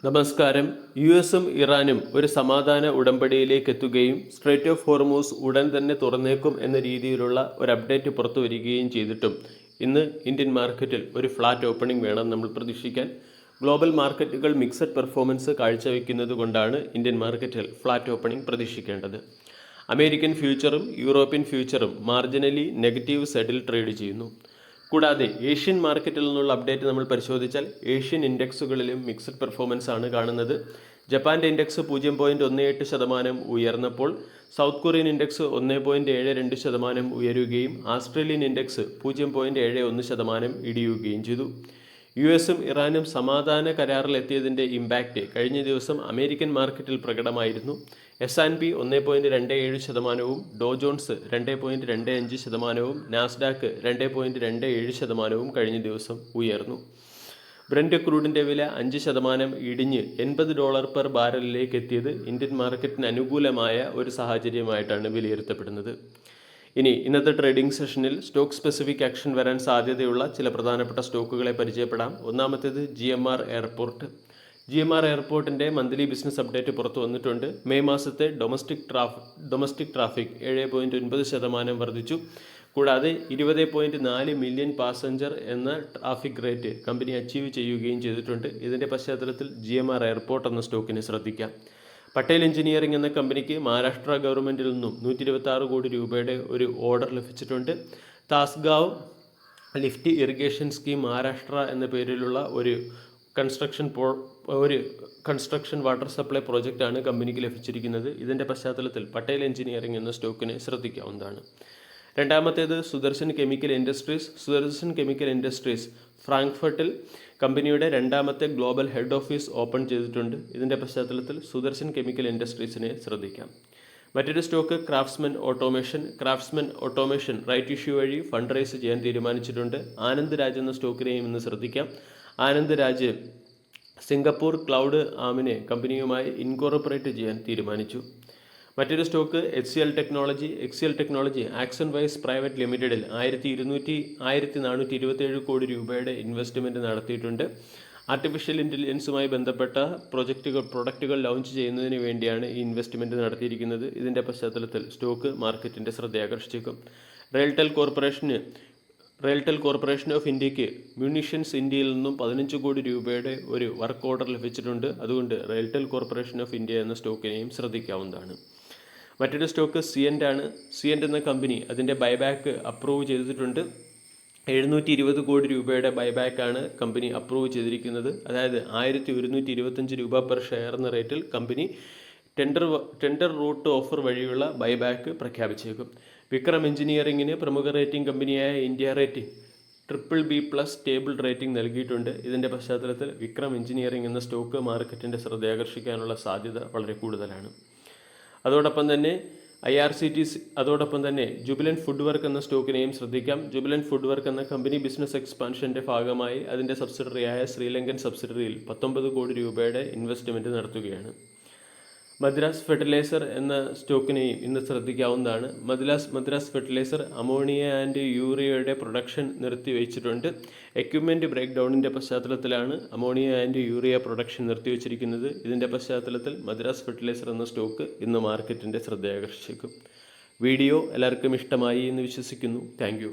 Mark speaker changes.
Speaker 1: നമസ്കാരം. യുഎസും ഇറാനും ഒരു സമാധാന ഉടമ്പടിയിലേക്ക് എത്തുകയും സ്ട്രെയിറ്റ് ഓഫ് ഹോർമൂസ് ഉടൻ തന്നെ തുറന്നേക്കും എന്ന രീതിയിലുള്ള ഒരു അപ്ഡേറ്റ് പുറത്തു വരികയും ചെയ്തിട്ടും ഇന്ന് ഇന്ത്യൻ മാർക്കറ്റിൽ ഒരു ഫ്ലാറ്റ് ഓപ്പണിംഗ് വേണം നമ്മൾ പ്രതീക്ഷിക്കാൻ. ഗ്ലോബൽ മാർക്കറ്റുകൾ മിക്സഡ് പെർഫോമൻസ് കാഴ്ചവെക്കുന്നത് കൊണ്ടാണ് ഇന്ത്യൻ മാർക്കറ്റിൽ ഫ്ലാറ്റ് ഓപ്പണിംഗ് പ്രതീക്ഷിക്കേണ്ടത്. അമേരിക്കൻ ഫ്യൂച്ചറും യൂറോപ്യൻ ഫ്യൂച്ചറും മാർജിനലി നെഗറ്റീവ് സൈഡിൽ ട്രേഡ് ചെയ്യുന്നു. കൂടാതെ ഏഷ്യൻ മാർക്കറ്റിൽ നിന്നുള്ള അപ്ഡേറ്റ് നമ്മൾ പരിശോധിച്ചാൽ ഏഷ്യൻ ഇൻഡെക്സുകളിലും മിക്സഡ് പെർഫോമൻസ് ആണ് കാണുന്നത്. ജപ്പാൻ്റെ ഇൻഡെക്സ് 0.18% ഉയർന്നപ്പോൾ സൗത്ത് കൊറിയൻ ഇൻഡെക്സ് 1.72% ഉയരുകയും ആസ്ട്രേലിയൻ ഇൻഡെക്സ് 0.71% ഇടിയുകയും ചെയ്തു. യുഎസും ഇറാനും സമാധാന കരാറിലെത്തിയതിൻ്റെ ഇമ്പാക്റ്റ് കഴിഞ്ഞ ദിവസം അമേരിക്കൻ മാർക്കറ്റിൽ പ്രകടമായിരുന്നു. S&P 1.27%, ഡോ ജോൺസ് 2.25%, നാസ്ഡാക്ക് 2.27% കഴിഞ്ഞ ദിവസം ഉയർന്നു. ബ്രന്റ് ക്രൂഡിൻ്റെ വില 5% ഇടിഞ്ഞ് $80 പെർ ബാരലിലേക്ക് എത്തിയത് ഇന്ത്യൻ മാർക്കറ്റിന് അനുകൂലമായ ഒരു സാഹചര്യമായിട്ടാണ് വിലയിരുത്തപ്പെടുന്നത്. ഇനി ഇന്നത്തെ ട്രേഡിംഗ് സെഷനിൽ സ്റ്റോക്ക് സ്പെസിഫിക് ആക്ഷൻ വരാൻ സാധ്യതയുള്ള ചില പ്രധാനപ്പെട്ട സ്റ്റോക്കുകളെ പരിചയപ്പെടാം. ഒന്നാമത്തേത് GMR എയർപോർട്ട്. GMR എയർപോർട്ടിൻ്റെ മന്ത്ലി ബിസിനസ് അപ്ഡേറ്റ് പുറത്തു വന്നിട്ടുണ്ട്. മെയ് മാസത്തെ ഡൊമസ്റ്റിക് ട്രാഫിക് 7.9% വർദ്ധിച്ചു. കൂടാതെ 20.4 മില്യൺ പാസഞ്ചർ എന്ന ട്രാഫിക് റേറ്റ് കമ്പനി അച്ചീവ് ചെയ്യുകയും ചെയ്തിട്ടുണ്ട്. ഇതിൻ്റെ പശ്ചാത്തലത്തിൽ GMR എയർപോർട്ട് എന്ന സ്റ്റോക്കിനെ ശ്രദ്ധിക്കാം. പട്ടേൽ എഞ്ചിനീയറിംഗ് എന്ന കമ്പനിക്ക് മഹാരാഷ്ട്ര ഗവൺമെൻറ്റിൽ നിന്നും 126 കോടി രൂപയുടെ ഒരു ഓർഡർ ലഭിച്ചിട്ടുണ്ട്. താസ്ഗാവ് ലിഫ്റ്റ് ഇറിഗേഷൻ സ്കീം മഹാരാഷ്ട്ര എന്ന പേരിലുള്ള ഒരു കൺസ്ട്രക്ഷൻ വാട്ടർ സപ്ലൈ പ്രോജക്റ്റാണ് കമ്പനിക്ക് ലഭിച്ചിരിക്കുന്നത്. ഇതിൻ്റെ പശ്ചാത്തലത്തിൽ പട്ടേൽ എഞ്ചിനീയറിംഗ് എന്ന സ്റ്റോക്കിനെ ശ്രദ്ധിക്കാവുന്നതാണ്. രണ്ടാമത്തേത് സുദർശൻ കെമിക്കൽ ഇൻഡസ്ട്രീസ് ഫ്രാങ്ക്ഫർട്ടിൽ കമ്പനിയുടെ രണ്ടാമത്തെ ഗ്ലോബൽ ഹെഡ് ഓഫീസ് ഓപ്പൺ ചെയ്തിട്ടുണ്ട്. ഇതിൻ്റെ പശ്ചാത്തലത്തിൽ സുദർശൻ കെമിക്കൽ ഇൻഡസ്ട്രീസിനെ ശ്രദ്ധിക്കാം. മറ്റൊരു stock craftsman automation right issue വഴി ഫണ്ട് റൈസ് ചെയ്യാൻ തീരുമാനിച്ചിട്ടുണ്ട്. ആനന്ദ് രാജ് എന്ന സ്റ്റോക്കിനെയും ഇന്ന് ശ്രദ്ധിക്കാം. ആനന്ദ് രാജ് സിംഗപ്പൂർ ക്ലൗഡ് ആമിനെ കമ്പനിയുമായി ഇൻകോർപ്പറേറ്റ് ചെയ്യാൻ തീരുമാനിച്ചു. മറ്റൊരു stock HCL technology Axon wise private ലിമിറ്റഡിൽ 1427 കോടി രൂപയുടെ ഇൻവെസ്റ്റ്മെൻറ്റ് നടത്തിയിട്ടുണ്ട്. ആർട്ടിഫിഷ്യൽ ഇൻ്റലിജൻസുമായി ബന്ധപ്പെട്ട പ്രൊഡക്റ്റുകൾ ലോഞ്ച് ചെയ്യുന്നതിന് വേണ്ടിയാണ് ഈ ഇൻവെസ്റ്റ്മെൻറ്റ് നടത്തിയിരിക്കുന്നത്. ഇതിൻ്റെ പശ്ചാത്തലത്തിൽ സ്റ്റോക്ക് മാർക്കറ്റിൻ്റെ ശ്രദ്ധയാകർഷിച്ചേക്കും. റെയിൽടെൽ കോർപ്പറേഷൻ ഓഫ് ഇന്ത്യക്ക് മ്യൂണിഷൻസ് ഇന്ത്യയിൽ നിന്നും 15 കോടി രൂപയുടെ ഒരു വർക്ക് ഓർഡർ ലഭിച്ചിട്ടുണ്ട്. അതുകൊണ്ട് റെയിൽടെൽ കോർപ്പറേഷൻ ഓഫ് ഇന്ത്യ എന്ന സ്റ്റോക്കിനെയും ശ്രദ്ധിക്കാവുന്നതാണ്. മറ്റൊരു സ്റ്റോക്ക് സിയൻ്റ് ആണ്. സിയൻ്റ് എന്ന കമ്പനി അതിൻ്റെ ബൈബാക്ക് അപ്രൂവ് ചെയ്തിട്ടുണ്ട്. 720 കോടി രൂപയുടെ ബൈബാക്കാണ് കമ്പനി അപ്രൂവ് ചെയ്തിരിക്കുന്നത്. അതായത് 1125 രൂപ പെർ ഷെയർ എന്ന റേറ്റിൽ കമ്പനി ടെൻഡർ റൂട്ട് ഓഫർ വഴിയുള്ള ബൈബാക്ക് പ്രഖ്യാപിച്ചേക്കും. വിക്രം എഞ്ചിനീയറിംഗിന് പ്രമുഖ റേറ്റിംഗ് കമ്പനിയായ India rating BBB+ stable rating നൽകിയിട്ടുണ്ട്. ഇതിൻ്റെ പശ്ചാത്തലത്തിൽ വിക്രം എഞ്ചിനീയറിംഗ് എന്ന സ്റ്റോക്ക് മാർക്കറ്റിൻ്റെ ശ്രദ്ധയാകർഷിക്കാനുള്ള സാധ്യത വളരെ കൂടുതലാണ്. അതോടൊപ്പം തന്നെ ജുബിലൻറ്റ് ഫുഡ് വർക്ക് എന്ന സ്റ്റോക്കിനെയും ശ്രദ്ധിക്കാം. ജുബിലൻറ്റ് ഫുഡ് വർക്ക് എന്ന കമ്പനി ബിസിനസ് എക്സ്പാൻഷൻ്റെ ഭാഗമായി അതിൻ്റെ സബ്സിഡറിയായ ശ്രീലങ്കൻ സബ്സിഡറിയിൽ 19 കോടി രൂപയുടെ ഇൻവെസ്റ്റ്മെൻറ്റ് നടത്തുകയാണ്. മദ്രാസ് ഫെർട്ടിലൈസർ എന്ന സ്റ്റോക്കിനെയും ഇന്ന് ശ്രദ്ധിക്കാവുന്നതാണ്. മദ്രാസ് ഫെർട്ടിലൈസർ അമോണിയ ആൻഡ് യൂറിയയുടെ പ്രൊഡക്ഷൻ നിർത്തിവെച്ചിട്ടുണ്ട്. എക്യുപ്മെൻറ്റ് ബ്രേക്ക് ഡൗണിൻ്റെ പശ്ചാത്തലത്തിലാണ് അമോണിയ ആൻഡ് യൂറിയ പ്രൊഡക്ഷൻ നിർത്തിവെച്ചിരിക്കുന്നത്. ഇതിൻ്റെ പശ്ചാത്തലത്തിൽ മദ്രാസ് ഫെർട്ടിലൈസർ എന്ന സ്റ്റോക്ക് ഇന്ന് മാർക്കറ്റിൻ്റെ ശ്രദ്ധയാകർഷിച്ചേക്കും. വീഡിയോ എല്ലാവർക്കും ഇഷ്ടമായി എന്ന് വിശ്വസിക്കുന്നു. Thank you.